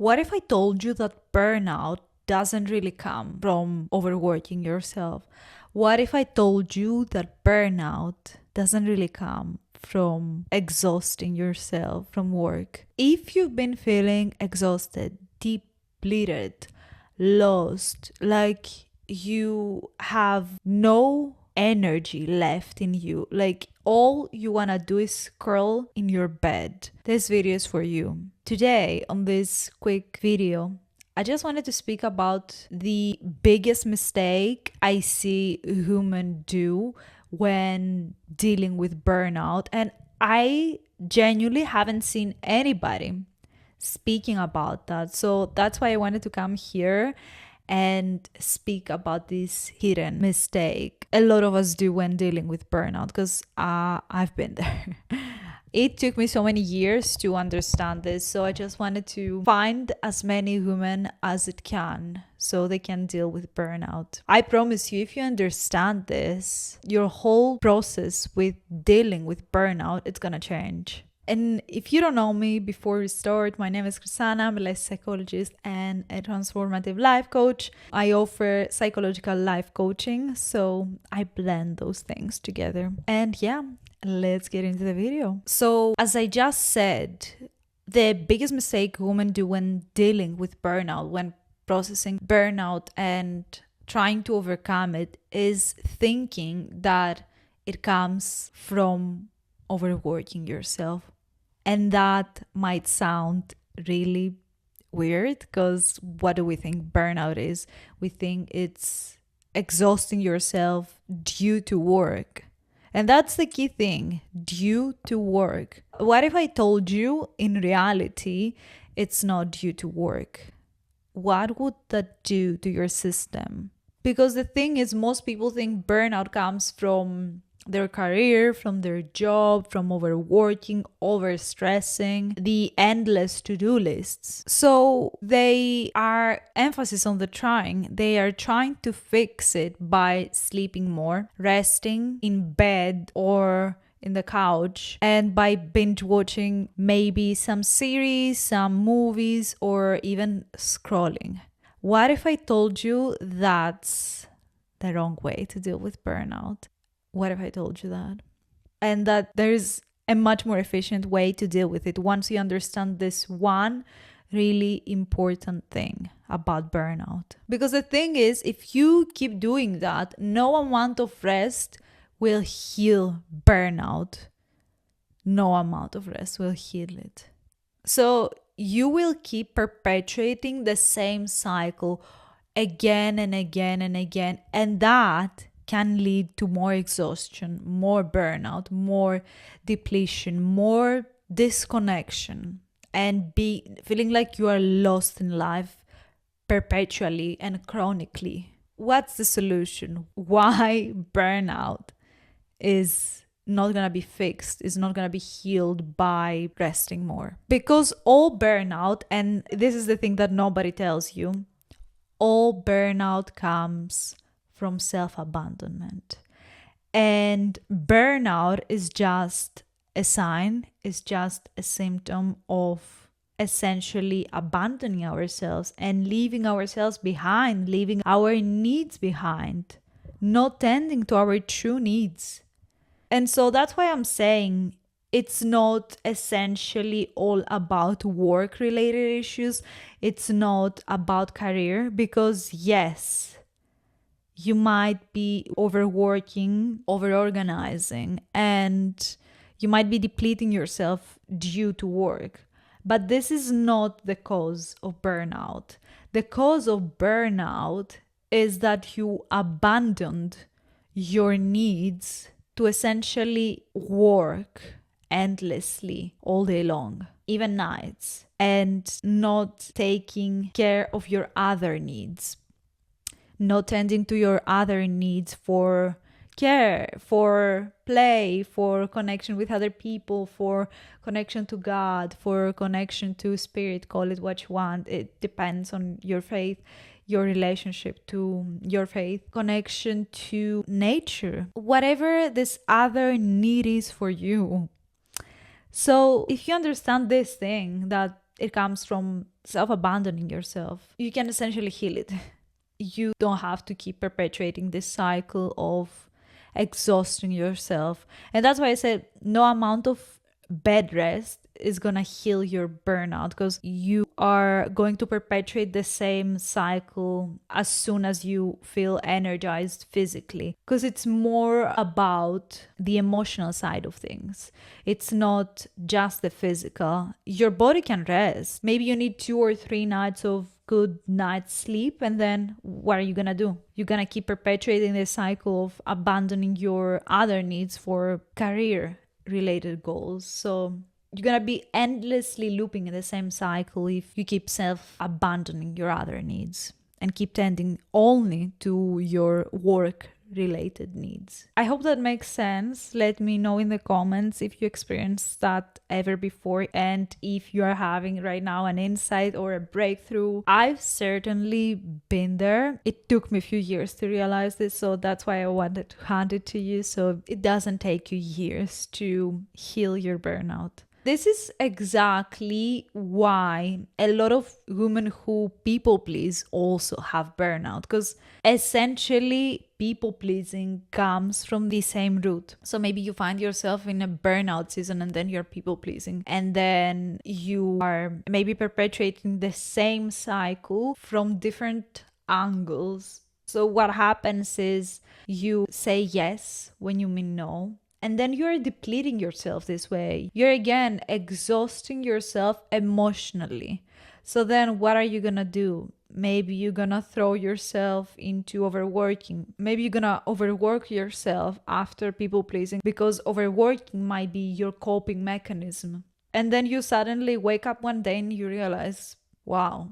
What if I told you that burnout doesn't really come from overworking yourself? What if I told you that burnout doesn't really come from exhausting yourself from work? If you've been feeling exhausted, depleted, lost, like you have no energy left in you, like all you want to do is curl in your bed, this video is for you. Today, on this quick video, I just wanted to speak about the biggest mistake I see humans do when dealing with burnout. And I genuinely haven't seen anybody speaking about that. So that's why I wanted to come here and speak about this hidden mistake a lot of us do when dealing with burnout, because I've been there. It took me so many years to understand this, so I just wanted to find as many women as it can so they can deal with burnout. I promise you, if you understand this, your whole process with dealing with burnout, it's gonna change. And if you don't know me, before we start, my name is Chrisana. I'm a life psychologist and a transformative life coach. I offer psychological life coaching, so I blend those things together. And yeah, let's get into the video. So, as I just said, the biggest mistake women do when dealing with burnout, when processing burnout and trying to overcome it, is thinking that it comes from overworking yourself. And that might sound really weird, because what do we think burnout is? We think it's exhausting yourself due to work. And that's the key thing, due to work. What if I told you in reality it's not due to work? What would that do to your system? Because the thing is, most people think burnout comes from their career, from their job, from overworking, overstressing, the endless to-do lists. So they are emphasis on the trying. They are trying to fix it by sleeping more, resting in bed or in the couch, and by binge watching maybe some series, some movies, or even scrolling. What if I told you that's the wrong way to deal with burnout? What if I told you that? And that there's a much more efficient way to deal with it once you understand this one really important thing about burnout. Because the thing is, if you keep doing that, no amount of rest will heal burnout. No amount of rest will heal it. So you will keep perpetuating the same cycle again and again and again. And that can lead to more exhaustion, more burnout, more depletion, more disconnection, and be feeling like you are lost in life perpetually and chronically. What's the solution? Why burnout is not going to be fixed, is not going to be healed by resting more? Because all burnout, and this is the thing that nobody tells you, all burnout comes from self-abandonment. And burnout is just a sign, is just a symptom of essentially abandoning ourselves and leaving ourselves behind, leaving our needs behind, not tending to our true needs. And so that's why I'm saying it's not essentially all about work-related issues. It's not about career, because yes, you might be overworking, overorganizing, and you might be depleting yourself due to work. But this is not the cause of burnout. The cause of burnout is that you abandoned your needs to essentially work endlessly all day long, even nights, and not taking care of your other needs. Not tending to your other needs for care, for play, for connection with other people, for connection to God, for connection to spirit, call it what you want. It depends on your faith, your relationship to your faith, connection to nature, whatever this other need is for you. So if you understand this thing, that it comes from self-abandoning yourself. You can essentially heal it. You don't have to keep perpetuating this cycle of exhausting yourself. And that's why I said no amount of bed rest is gonna heal your burnout, because you are going to perpetuate the same cycle as soon as you feel energized physically, because it's more about the emotional side of things. It's not just the physical. Your body can rest. Maybe you need 2 or 3 nights of good night's sleep, and then what are you gonna do? You're gonna keep perpetuating the cycle of abandoning your other needs for career related goals. So you're gonna be endlessly looping in the same cycle if you keep self-abandoning your other needs and keep tending only to your work related needs. I hope that makes sense. Let me know in the comments if you experienced that ever before, and if you are having right now an insight or a breakthrough. I've certainly been there. It took me a few years to realize this, so that's why I wanted to hand it to you, so it doesn't take you years to heal your burnout. This is exactly why a lot of women who people please also have burnout, because essentially people pleasing comes from the same root. So maybe you find yourself in a burnout season and then you're people pleasing, and then you are maybe perpetuating the same cycle from different angles. So what happens is you say yes when you mean no. And then you're depleting yourself this way. You're again exhausting yourself emotionally. So then what are you gonna do? Maybe you're gonna throw yourself into overworking. Maybe you're gonna overwork yourself after people pleasing, because overworking might be your coping mechanism. And then you suddenly wake up one day and you realize, wow,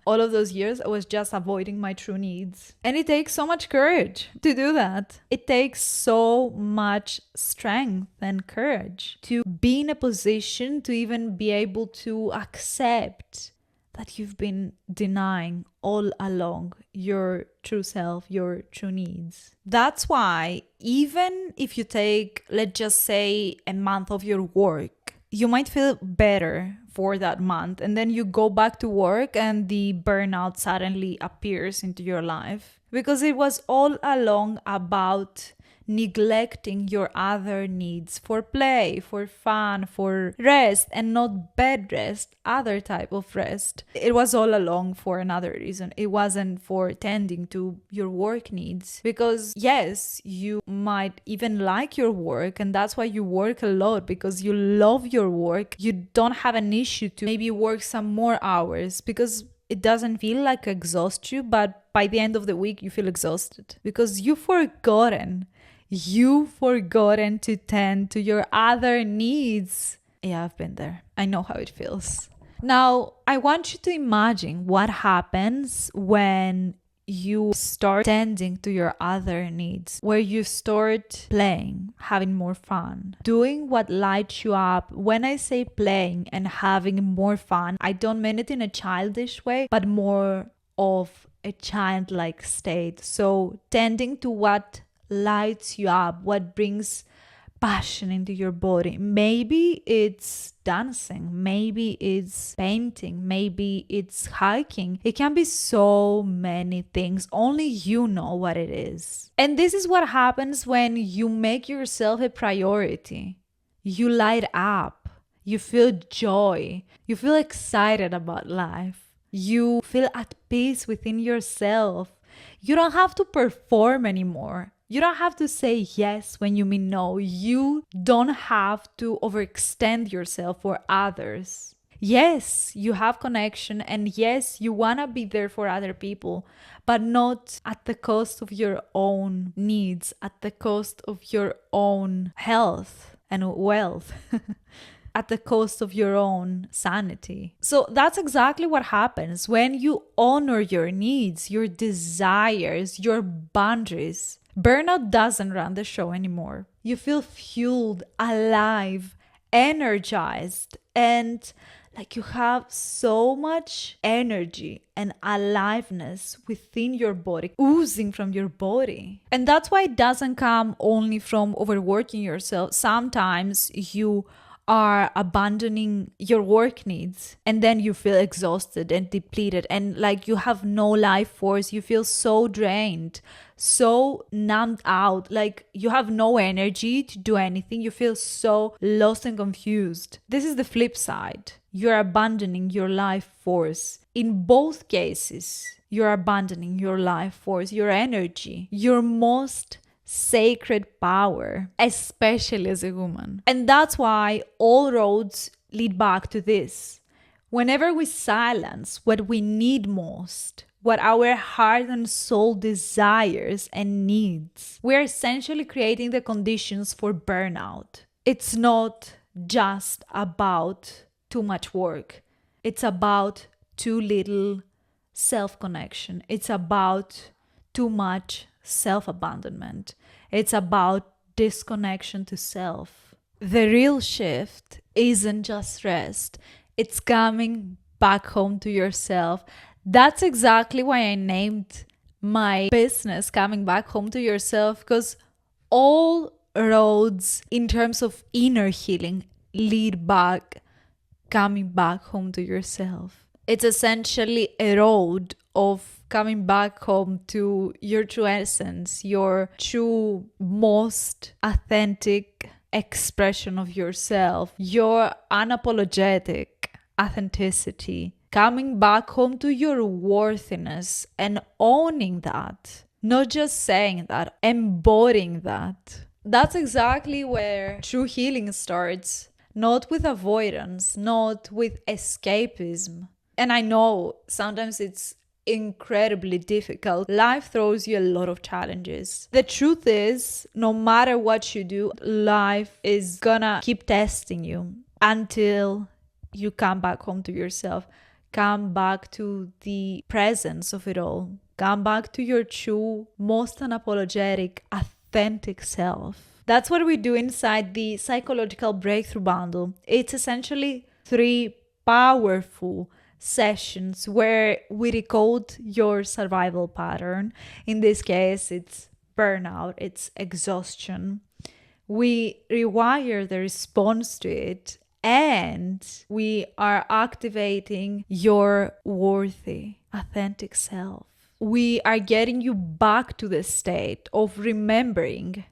all of those years I was just avoiding my true needs. And it takes so much courage to do that. It takes so much strength and courage to be in a position to even be able to accept that you've been denying all along your true self, your true needs. That's why even if you take, let's just say, a month of your work, you might feel better for that month, and then you go back to work and the burnout suddenly appears into your life, because it was all along about neglecting your other needs for play, for fun, for rest, and not bed rest, other type of rest. It was all along for another reason. It wasn't for tending to your work needs, because yes, you might even like your work, and that's why you work a lot, because you love your work. You don't have an issue to maybe work some more hours, because it doesn't feel like exhaust you, but by the end of the week you feel exhausted because you've forgotten to tend to your other needs. Yeah, I've been there. I know how it feels. Now, I want you to imagine what happens when you start tending to your other needs, where you start playing, having more fun, doing what lights you up. When I say playing and having more fun, I don't mean it in a childish way, but more of a childlike state. So tending to what lights you up, what brings passion into your body. Maybe it's dancing, maybe it's painting, maybe it's hiking. It can be so many things. Only you know what it is. And this is what happens when you make yourself a priority. You light up, you feel joy, you feel excited about life, you feel at peace within yourself. You don't have to perform anymore. You don't have to say yes when you mean no. You don't have to overextend yourself for others. Yes, you have connection, and yes, you want to be there for other people, but not at the cost of your own needs, at the cost of your own health and wealth. At the cost of your own sanity. So that's exactly what happens when you honor your needs, your desires, your boundaries. Burnout doesn't run the show anymore. You feel fueled, alive, energized, and like you have so much energy and aliveness within your body, oozing from your body. And that's why it doesn't come only from overworking yourself. Sometimes you are abandoning your work needs, and then you feel exhausted and depleted and like you have no life force. You feel so drained, so numbed out, like you have no energy to do anything. You feel so lost and confused. This is the flip side. You're abandoning your life force. In both cases, you're abandoning your life force, your energy, your most sacred power, especially as a woman. And that's why all roads lead back to this. Whenever we silence what we need most, what our heart and soul desires and needs, we're essentially creating the conditions for burnout. It's not just about too much work. It's about too little self-connection. It's about too much self-abandonment. It's about disconnection to self. The real shift isn't just rest. It's coming back home to yourself. That's exactly why I named my business Coming Back Home to Yourself, because all roads in terms of inner healing lead back, coming back home to yourself. It's essentially a road of coming back home to your true essence, your true most authentic expression of yourself, your unapologetic authenticity, coming back home to your worthiness and owning that, not just saying that, embodying that. That's exactly where true healing starts, not with avoidance, not with escapism. And I know sometimes it's incredibly difficult. Life throws you a lot of challenges. The truth is, no matter what you do, life is gonna keep testing you until you come back home to yourself. Come back to the presence of it all. Come back to your true, most unapologetic, authentic self. That's what we do inside the Psychological Breakthrough Bundle. It's essentially 3 powerful sessions where we decode your survival pattern. In this case, it's burnout, it's exhaustion. We rewire the response to it, and we are activating your worthy, authentic self. We are getting you back to the state of remembering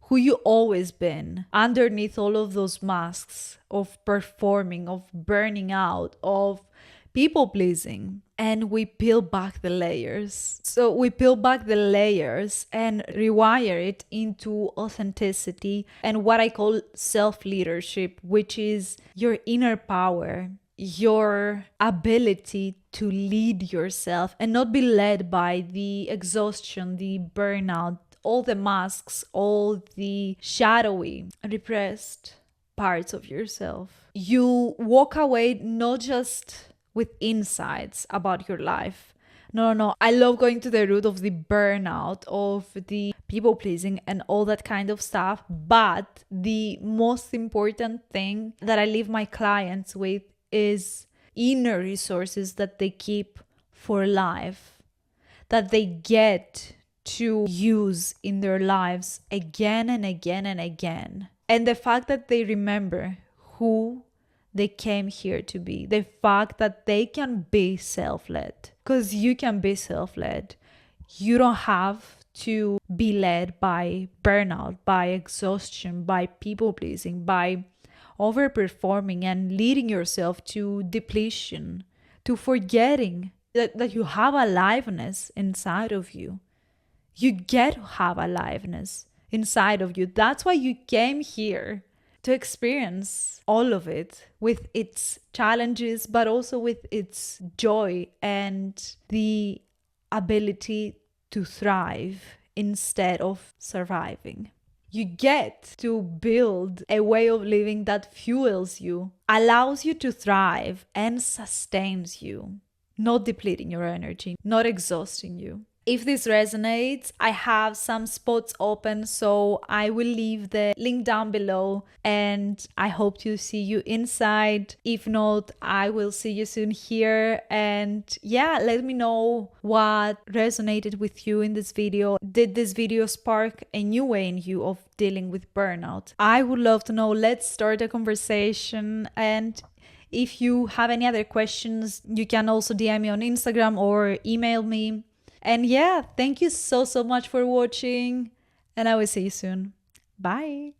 who you always been underneath all of those masks of performing, of burning out, of people pleasing. And we peel back the layers. So we peel back the layers and rewire it into authenticity and what I call self-leadership, which is your inner power, your ability to lead yourself and not be led by the exhaustion, the burnout, all the masks, all the shadowy, repressed parts of yourself. You walk away not just with insights about your life. No. I love going to the root of the burnout, of the people pleasing and all that kind of stuff. But the most important thing that I leave my clients with is inner resources that they keep for life, that they get to use in their lives again and again and again. And the fact that they remember who they came here to be, the fact that they can be self-led, because you can be self-led. You don't have to be led by burnout, by exhaustion, by people pleasing, by overperforming and leading yourself to depletion, to forgetting that you have aliveness inside of you. You get to have aliveness inside of you. That's why you came here, to experience all of it with its challenges, but also with its joy and the ability to thrive instead of surviving. You get to build a way of living that fuels you, allows you to thrive, and sustains you, not depleting your energy, not exhausting you. If this resonates, I have some spots open, so I will leave the link down below, and I hope to see you inside. If not, I will see you soon here. And yeah, let me know what resonated with you in this video. Did this video spark a new way in you of dealing with burnout? I would love to know. Let's start a conversation. And if you have any other questions, you can also DM me on Instagram or email me. And yeah, thank you so much for watching, and I will see you soon. Bye.